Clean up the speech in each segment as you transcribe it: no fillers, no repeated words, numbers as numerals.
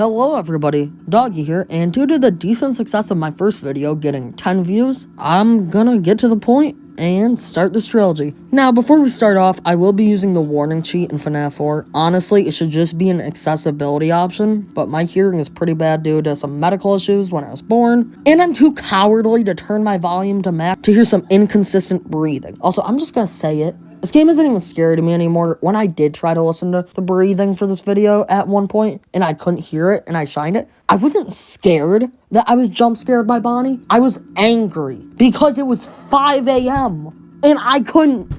Hello everybody, Doggy here, and due to the decent success of my first video getting 10 views, I'm gonna get to the point and start this trilogy. Now, before we start off, I will be using the warning cheat in FNaF 4. Honestly, it should just be an accessibility option, but my hearing is pretty bad due to some medical issues when I was born, and I'm too cowardly to turn my volume to max to hear some inconsistent breathing. Also, I'm just gonna say it. This game isn't even scary to me anymore. When I did try to listen to the breathing for this video at one point, and I couldn't hear it, and I shined it, I wasn't scared that I was jump scared by Bonnie. I was angry because it was 5 a.m. and I couldn't.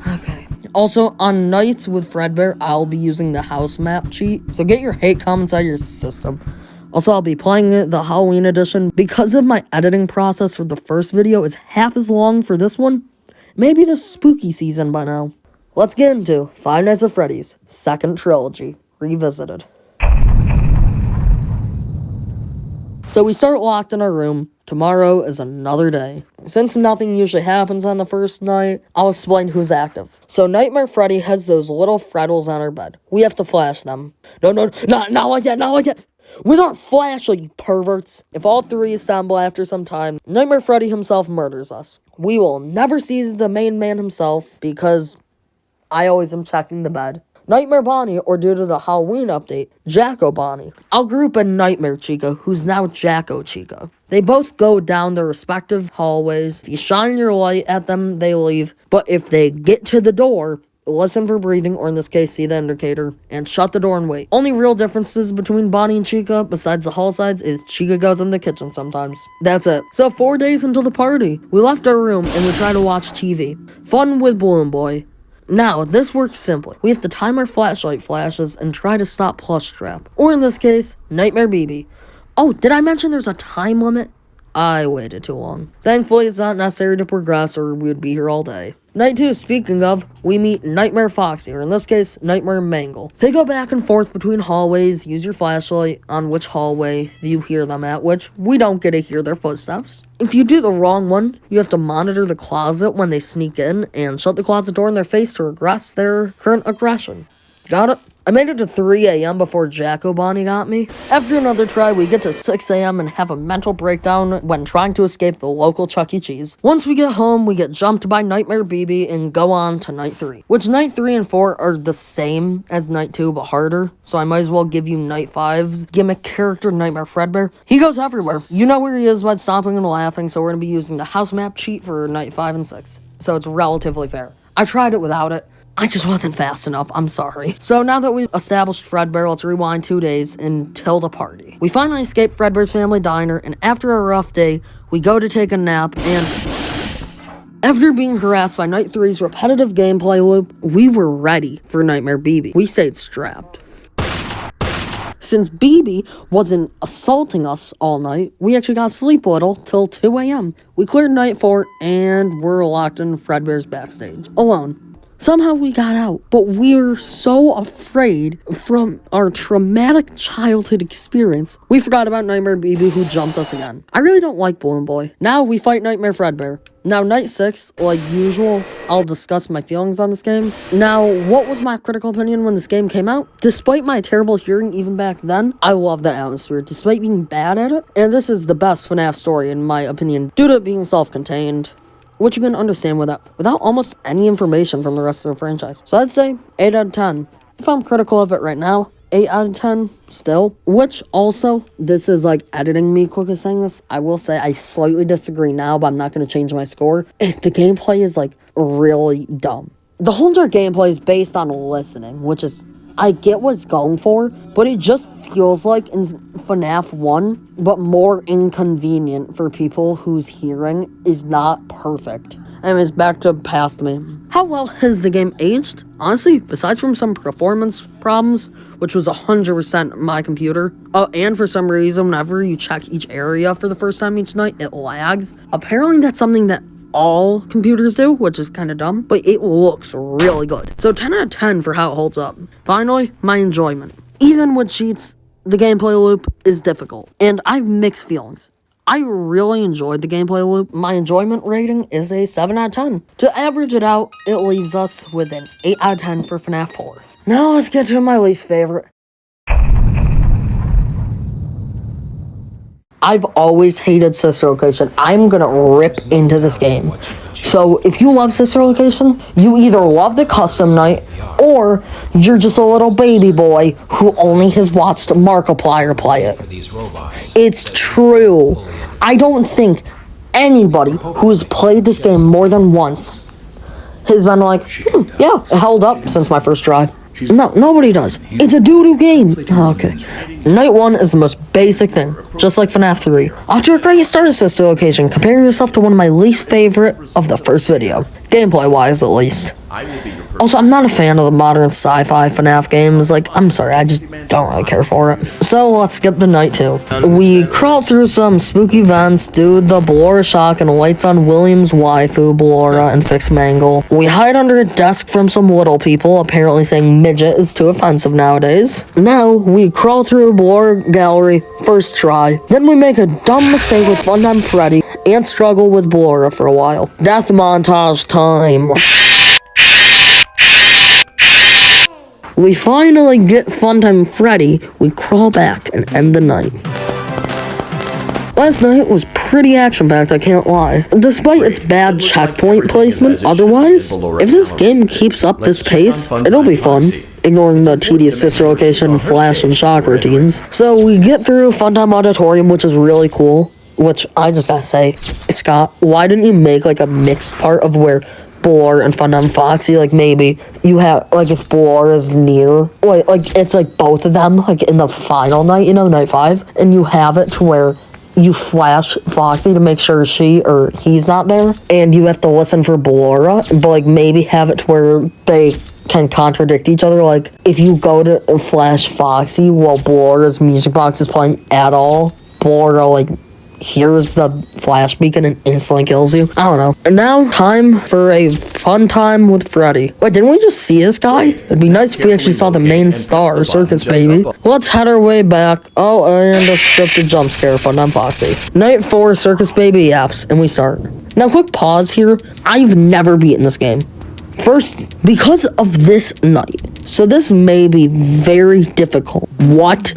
Okay. Also, on nights with Fredbear, I'll be using the house map cheat, so get your hate comments out of your system. Also, I'll be playing the Halloween edition. Because of my editing process for the first video is half as long for this one, maybe the spooky season by now. Let's get into Five Nights at Freddy's second trilogy, revisited. So we start locked in our room. Tomorrow is another day. Since nothing usually happens on the first night, I'll explain who's active. So Nightmare Freddy has those little Freddles on our bed. We have to flash them. No, not like that. With our flashlight, you perverts. If all three assemble after some time, Nightmare Freddy himself murders us. We will never see the main man himself because I always am checking the bed. Nightmare Bonnie, or due to the Halloween update, Jacko Bonnie. I'll group in Nightmare Chica, who's now Jacko Chica. They both go down their respective hallways. If you shine your light at them, they leave. But if they get to the door, listen for breathing, or in this case, see the indicator, and shut the door and wait. Only real differences between Bonnie and Chica, besides the hall sides, is Chica goes in the kitchen sometimes. That's it. So 4 days until the party. We left our room and we try to watch TV. Fun with Balloon Boy. Now, this works simply. We have to time our flashlight flashes and try to stop Plush Trap. Or in this case, Nightmare BB. Oh, did I mention there's a time limit? I waited too long. Thankfully, it's not necessary to progress or we would be here all day. Night 2, speaking of, we meet Nightmare Foxy, or in this case, Nightmare Mangle. They go back and forth between hallways. Use your flashlight on which hallway you hear them at, which we don't get to hear their footsteps. If you do the wrong one, you have to monitor the closet when they sneak in and shut the closet door in their face to regress their current aggression. Got it? I made it to 3 a.m. before Jacko Bonnie got me. After another try, we get to 6 a.m. and have a mental breakdown when trying to escape the local Chuck E. Cheese. Once we get home, we get jumped by Nightmare BB and go on to Night 3. Which Night 3 and 4 are the same as Night 2 but harder, so I might as well give you Night 5's gimmick character, Nightmare Fredbear. He goes everywhere. You know where he is by stomping and laughing, so we're going to be using the house map cheat for Night 5 and 6. So it's relatively fair. I tried it without it. I just wasn't fast enough, I'm sorry. So now that we've established Fredbear, let's rewind 2 days until the party. We finally escape Fredbear's family diner, and after a rough day, we go to take a nap, and after being harassed by Night 3's repetitive gameplay loop, we were ready for Nightmare BB. We stayed strapped. Since BB wasn't assaulting us all night, we actually got sleep a little till 2 a.m. We cleared Night 4, and we're locked in Fredbear's backstage, alone. Somehow we got out, but we're so afraid from our traumatic childhood experience, we forgot about Nightmare BB who jumped us again. I really don't like Balloon Boy. Now we fight Nightmare Fredbear. Now Night 6, like usual, I'll discuss my feelings on this game. Now, what was my critical opinion when this game came out? Despite my terrible hearing even back then, I love the atmosphere, despite being bad at it. And this is the best FNaF story in my opinion, due to it being self-contained, which you can understand without almost any information from the rest of the franchise. So I'd say 8 out of 10. If I'm critical of it right now, 8 out of 10 still. Which also, this is like editing me quickly saying this, I will say I slightly disagree now, but I'm not going to change my score. The gameplay is like really dumb. The whole entire gameplay is based on listening, which is, I get what it's going for, but it just feels like in FNaF 1, but more inconvenient for people whose hearing is not perfect. Anyways, back to past me. How well has the game aged? Honestly, besides from some performance problems, which was 100% my computer, and for some reason, whenever you check each area for the first time each night, it lags. Apparently, that's something that all computers do, which is kind of dumb, but it looks really good. So 10 out of 10 for how it holds up. Finally, my enjoyment. Even with cheats, the gameplay loop is difficult, and I have mixed feelings. I really enjoyed the gameplay loop. My enjoyment rating is a 7 out of 10. To average it out, it leaves us with an 8 out of 10 for FNaF 4. Now let's get to my least favorite. I've always hated Sister Location. I'm gonna rip into this game. So if you love Sister Location, you either love the custom night, or you're just a little baby boy who only has watched Markiplier play it. It's true. I don't think anybody who has played this game more than once has been like, yeah, it held up since my first try. No, nobody does. It's a doo-doo game. Okay. Night 1 is the most basic thing, just like FNaF 3. After a great start to Sister Location, compare yourself to one of my least favorite of the first video. Gameplay-wise, at least. Also, I'm not a fan of the modern sci-fi FNaF games. Like, I'm sorry, I just don't really care for it. So, let's skip the night 2. We crawl through some spooky vents, do the Ballora shock and lights on William's waifu, Ballora, and fix Mangle. We hide under a desk from some little people, apparently saying midget is too offensive nowadays. Now, we crawl through a Ballora gallery, first try. Then we make a dumb mistake with Funtime Freddy, and struggle with Ballora for a while. Death montage time. We finally get Funtime Freddy, we crawl back and end the night. Last night was pretty action-packed, I can't lie. Despite its bad checkpoint placement otherwise, if this game keeps up this pace, it'll be fun. Ignoring the tedious Sister Location, flash, and shock routines. So we get through Funtime Auditorium, which is really cool. Which, I just gotta say, Scott, why didn't you make like a mixed part of where Ballora and Funtime Foxy, like maybe you have, like if Ballora is near, like it's like both of them, like in the final night, you know, night 5, and you have it to where you flash Foxy to make sure she or he's not there, and you have to listen for Ballora, but like maybe have it to where they can contradict each other. Like if you go to flash Foxy while Ballora's music box is playing at all, Ballora like hears the flash beacon and instantly kills you. I don't know. And now, time for a fun time with Freddy. Wait, didn't we just see this guy? It'd be nice if we actually saw the main star, Circus Baby. Let's head our way back. Oh, and a scripted jump scare, Funtime Foxy. Night 4, Circus Baby yaps, and we start. Now, quick pause here. I've never beaten this game. First, because of this night. So this may be very difficult. What?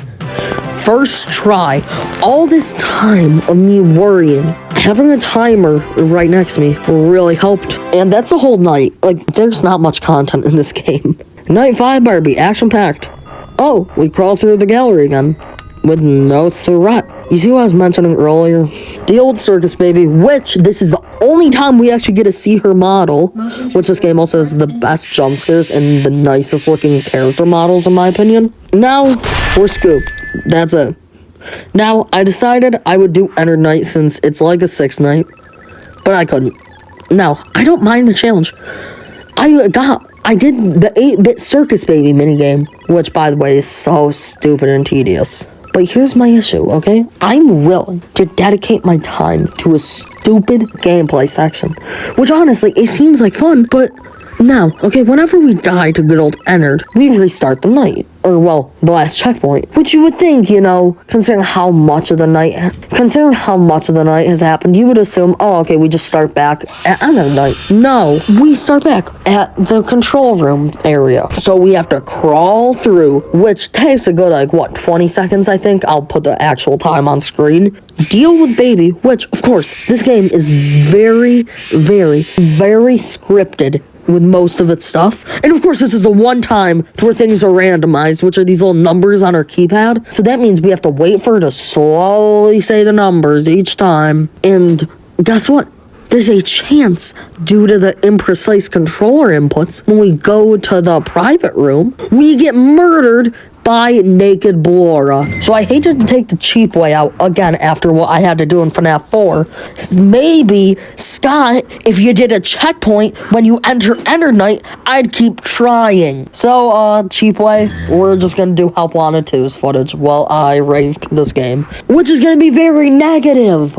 First try. All this time of me worrying, having a timer right next to me really helped. And that's a whole night. Like, there's not much content in this game. Night 5, Barbie, action-packed. Oh, we crawl through the gallery again. With no threat. You see what I was mentioning earlier? The old Circus Baby, which this is the only time we actually get to see her model, which this game also has the best jump scares and the nicest looking character models in my opinion. Now, we're Scoop. That's it. Now, I decided I would do Enter Night since it's like a 6th night, but I couldn't. Now, I don't mind the challenge. I did the 8-bit Circus Baby minigame, which by the way is so stupid and tedious. But here's my issue, okay? I'm willing to dedicate my time to a stupid gameplay section, which honestly, it seems like fun, but now, okay, whenever we die to good old Entered, we restart the night. Or, well, the last checkpoint. Which you would think, you know, considering how much of the night has happened, you would assume, oh, okay, we just start back at Entered night. No, we start back at the control room area. So we have to crawl through, which takes a good, like, what, 20 seconds, I think? I'll put the actual time on screen. Deal with Baby, which, of course, this game is very, very, very scripted with most of its stuff. And of course, this is the one time where things are randomized, which are these little numbers on our keypad. So that means we have to wait for her to slowly say the numbers each time. And guess what? There's a chance, due to the imprecise controller inputs, when we go to the private room, we get murdered by naked Ballora. So I hate to take the cheap way out again after what I had to do in FNaF 4. Maybe, Scott, if you did a checkpoint when you enter Night, I'd keep trying. So, cheap way, we're just gonna do Help Wanted 2's footage while I rank this game, which is gonna be very negative.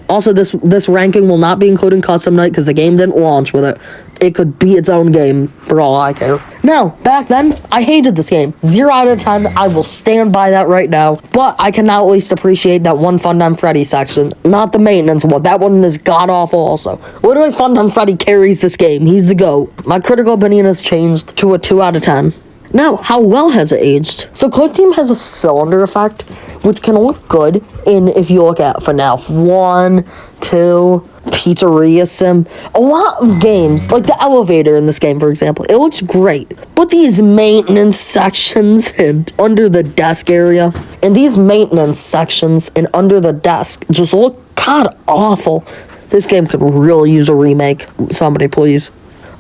Also, this ranking will not be including Custom Night because the game didn't launch with it. It could be its own game, for all I care. Now, back then, I hated this game. 0 out of 10, I will stand by that right now. But I can now at least appreciate that one Funtime Freddy section, not the maintenance one. That one is god-awful also. Literally, Funtime Freddy carries this game. He's the GOAT. My critical opinion has changed to a 2 out of 10. Now, how well has it aged? So Quick Team has a cylinder effect, which can look good if you look at FNaF 1, 2, Pizzeria Sim, a lot of games, like the elevator in this game, for example, it looks great. But these maintenance sections and under the desk area, and these maintenance sections and under the desk just look god awful. This game could really use a remake. Somebody please.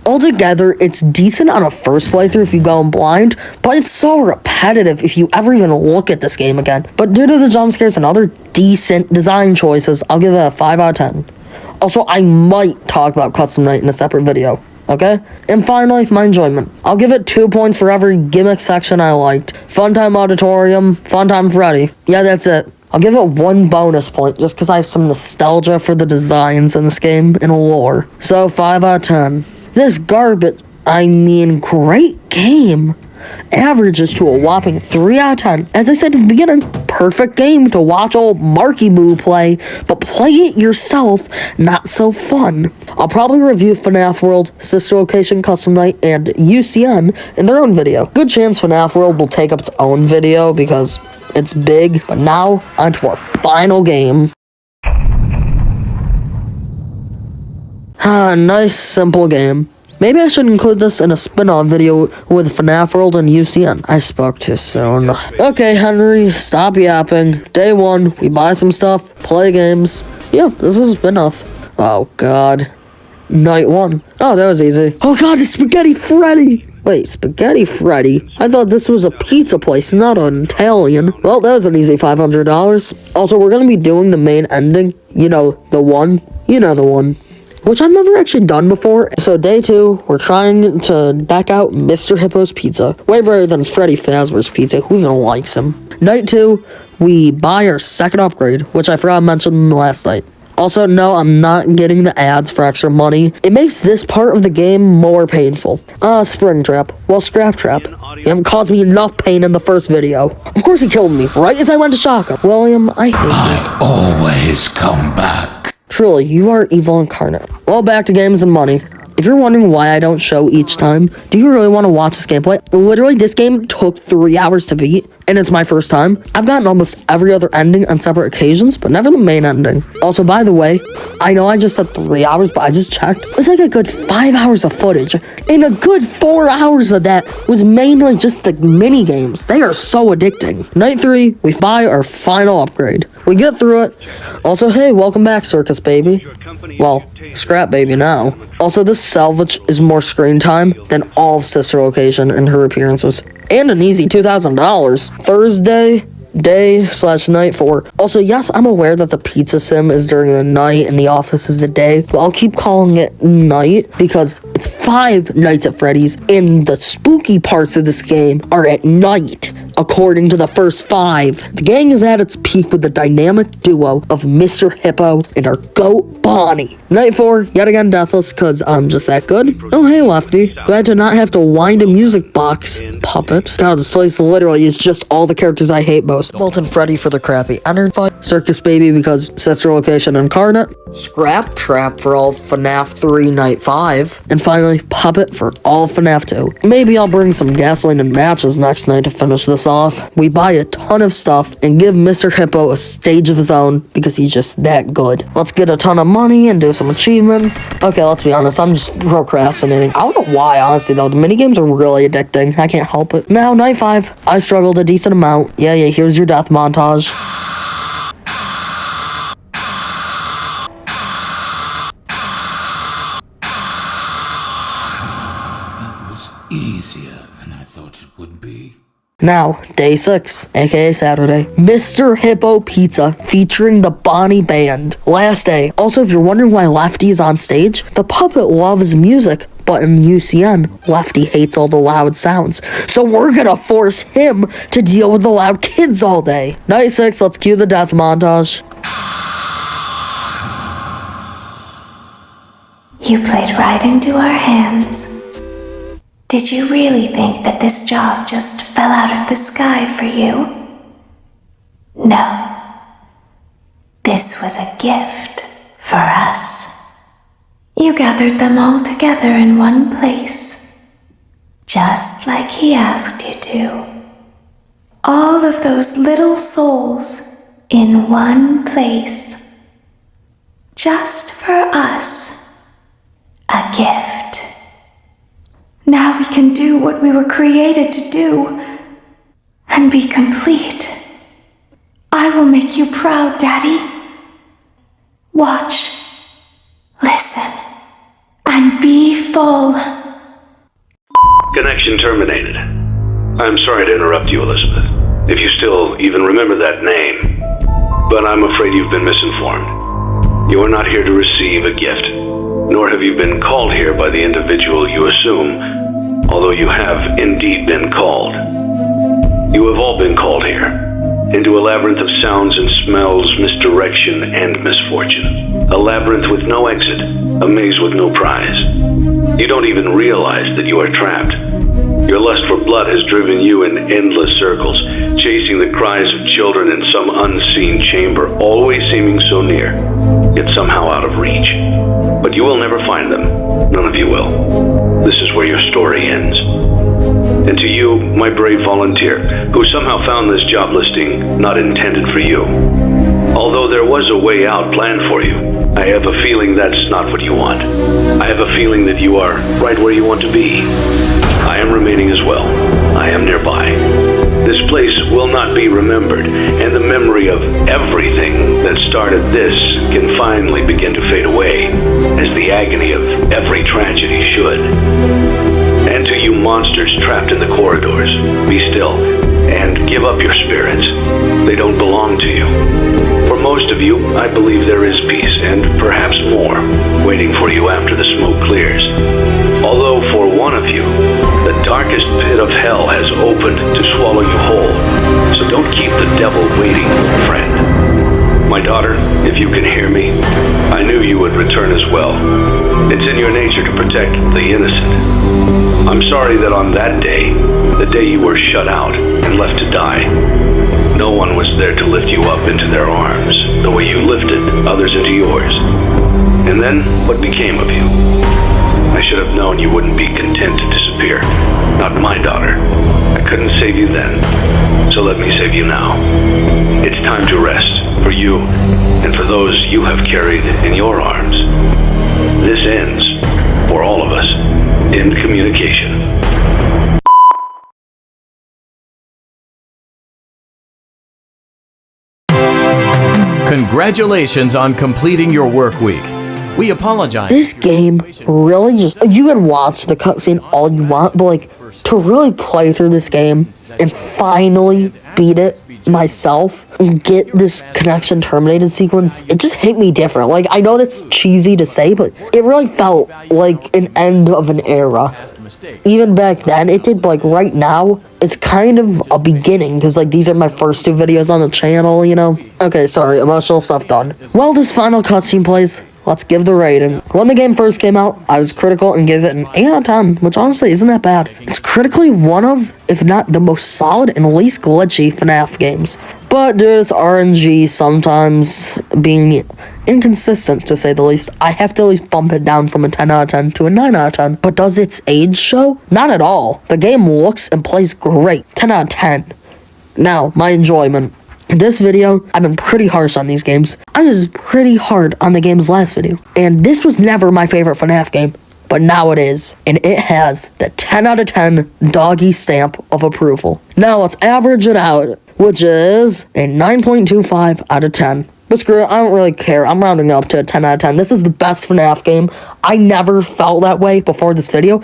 Altogether, it's decent on a first playthrough if you go in blind, but it's so repetitive if you ever even look at this game again. But due to the jump scares and other decent design choices, I'll give it a 5 out of 10. Also, I might talk about Custom Night in a separate video, okay? And finally, my enjoyment. I'll give it 2 points for every gimmick section I liked. Funtime Auditorium, Funtime Freddy. Yeah, that's it. I'll give it 1 bonus point just because I have some nostalgia for the designs in this game and lore. So, 5 out of 10. This great game averages to a whopping 3 out of 10. As I said at the beginning, perfect game to watch old Marky Moo play, but play it yourself, not so fun. I'll probably review FNaF World, Sister Location Custom Night, and UCN in their own video. Good chance FNaF World will take up its own video because it's big, but now onto our final game. Nice, simple game. Maybe I should include this in a spin-off video with FNaF World and UCN. I spoke too soon. Okay, Henry, stop yapping. Day 1, we buy some stuff, play games. Yeah, this is a spin-off. Oh, God. Night 1. Oh, that was easy. Oh, God, it's Spaghetti Freddy! Wait, Spaghetti Freddy? I thought this was a pizza place, not an Italian. Well, that was an easy $500. Also, we're gonna be doing the main ending. You know, the one. You know the one. Which I've never actually done before. So day 2, we're trying to deck out Mr. Hippo's pizza. Way better than Freddy Fazbears pizza. Who even likes him? Night 2, we buy our second upgrade, which I forgot to mention last night. Also, no, I'm not getting the ads for extra money. It makes this part of the game more painful. Spring Trap. Well, Scrap Trap. You haven't caused me enough pain in the first video. Of course he killed me, right as I went to shock him. William, I hate you. I always come back. Truly, you are evil incarnate. Well, back to games and money. If you're wondering why I don't show each time, do you really want to watch this gameplay? Literally, this game took 3 hours to beat, and it's my first time. I've gotten almost every other ending on separate occasions, but never the main ending. Also, by the way, I know I just said 3 hours, but I just checked. It's like a good 5 hours of footage, and a good 4 hours of that was mainly just the mini games. They are so addicting. Night 3, we buy our final upgrade. We get through it. Also, hey, welcome back, Circus Baby. Well, Scrap Baby now. Also, this salvage is more screen time than all of Sister Location and her appearances. And an easy $2,000. Thursday, day/night 4. Also, yes, I'm aware that the pizza sim is during the night and the office is the day, but I'll keep calling it night because it's 5 nights at Freddy's, and the spooky parts of this game are at night. According to the first 5, the gang is at its peak with the dynamic duo of Mr. Hippo and our goat Bonnie. Night 4, yet again deathless because I'm just that good. Oh hey Lefty, glad to not have to wind a music box puppet. God, this place literally is just all the characters I hate most. Bolton Freddy for the crappy energy fight, Circus Baby because Sister Location Incarnate, Scrap Trap for all FNaF 3 Night 5, and finally Puppet for all FNaF 2. Maybe I'll bring some gasoline and matches next night to finish this off. We buy a ton of stuff and give Mr. Hippo a stage of his own because he's just that good. Let's get a ton of money and do some achievements. Okay, let's be honest, I'm just procrastinating. I don't know why, honestly, though. The minigames are really addicting. I can't help it. Now, night 5. I struggled a decent amount. Yeah, here's your death montage. That was easier than I thought it would be. Now, day 6, aka Saturday, Mr. Hippo Pizza featuring the Bonnie Band. Last day. Also, if you're wondering why Lefty is on stage, the puppet loves music, but in UCN, Lefty hates all the loud sounds. So we're gonna force him to deal with the loud kids all day. Night 6, let's cue the death montage. You played right into our hands. Did you really think that this job just fell out of the sky for you? No. This was a gift for us. You gathered them all together in one place. just like he asked you to. All of those little souls in one place. Just for us. A gift. Now we can do what we were created to do and be complete. I will make you proud, Daddy. Watch, listen, and be full. Connection terminated. I'm sorry to interrupt you, Elizabeth, if you still even remember that name, but I'm afraid you've been misinformed. You are not here to receive a gift, nor have you been called here by the individual you assume, although you have indeed been called. You have all been called here, into a labyrinth of sounds and smells, misdirection and misfortune. A labyrinth with no exit, a maze with no prize. You don't even realize that you are trapped. Your lust for blood has driven you in endless circles, chasing the cries of children in some unseen chamber, always seeming so near, yet somehow out of reach. But you will never find them. None of you will. This is where your story ends. And to you, my brave volunteer, who somehow found this job listing not intended for you. Although there was a way out planned for you, I have a feeling that's not what you want. I have a feeling that you are right where you want to be. I am remaining as well. I am nearby. This place will not be remembered, and the memory of everything that started this can finally begin to fade away, as the agony of every tragedy should. And to you monsters trapped in the corridors, be still and give up your spirits. They don't belong to you. For most of you, I believe there is peace, and perhaps more, waiting for you after the smoke clears. Although for one of you, the darkest pit of hell has opened to swallow you whole. So don't keep the devil waiting, friend. My daughter, if you can hear me, I knew you would return as well. It's in your nature to protect the innocent. I'm sorry that on that day, the day you were shut out and left to die, no one was there to lift you up into their arms, the way you lifted others into yours. And then, what became of you? I should have known you wouldn't be content to disappear. Not my daughter. I couldn't save you then, so let me save you now. It's time to rest, for you, and for those you have carried in your arms. This ends, for all of us, in communication. Congratulations on completing your work week. We apologize. This game really just... You can watch the cutscene all you want, but, like, to really play through this game and finally beat it myself and get this connection terminated sequence, it just hit me different. Like, I know that's cheesy to say, but it really felt like an end of an era. Even back then, it did. Like, right now, it's kind of a beginning, because, like, these are my first two videos on the channel, you know? Okay, sorry, emotional stuff done. While this final cutscene plays, let's give the rating. When the game first came out, I was critical and gave it an 8 out of 10, which honestly isn't that bad. It's critically one of, if not the most solid and least glitchy FNaF games. But due to its RNG sometimes being inconsistent, to say the least, I have to at least bump it down from a 10 out of 10 to a 9 out of 10. But does its age show? Not at all. The game looks and plays great. 10 out of 10. Now, my enjoyment. In this video, I've been pretty harsh on these games. I was pretty hard on the game's last video. And this was never my favorite FNaF game, but now it is. And it has the 10 out of 10 doggy stamp of approval. Now let's average it out, which is a 9.25 out of 10. But screw it, I don't really care. I'm rounding up to a 10 out of 10. This is the best FNaF game. I never felt that way before this video.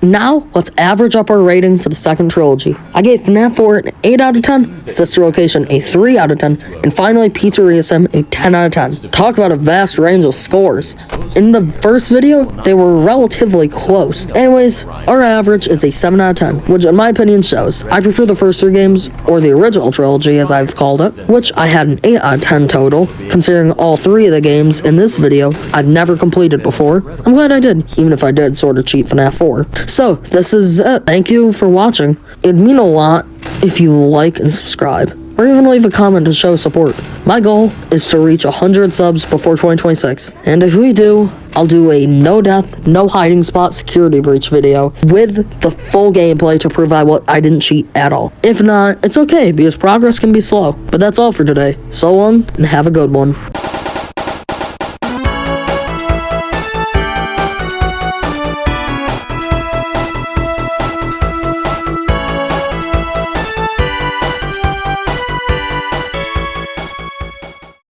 Now, let's average up our rating for the second trilogy. I gave FNaF 4 an 8 out of 10, Sister Location a 3 out of 10, and finally Pizzeria Sim a 10 out of 10. Talk about a vast range of scores. In the first video, they were relatively close. Anyways, our average is a 7 out of 10, which in my opinion shows. I prefer the first 3 games, or the original trilogy as I've called it, which I had an 8 out of 10 total, considering all 3 of the games in this video I've never completed before. I'm glad I did, even if I did sort of cheat FNaF 4. So, this is it. Thank you for watching. It'd mean a lot if you like and subscribe, or even leave a comment to show support. My goal is to reach 100 subs before 2026, and if we do, I'll do a no death, no hiding spot security breach video with the full gameplay to prove I didn't cheat at all. If not, it's okay because progress can be slow. But that's all for today. So long and have a good one.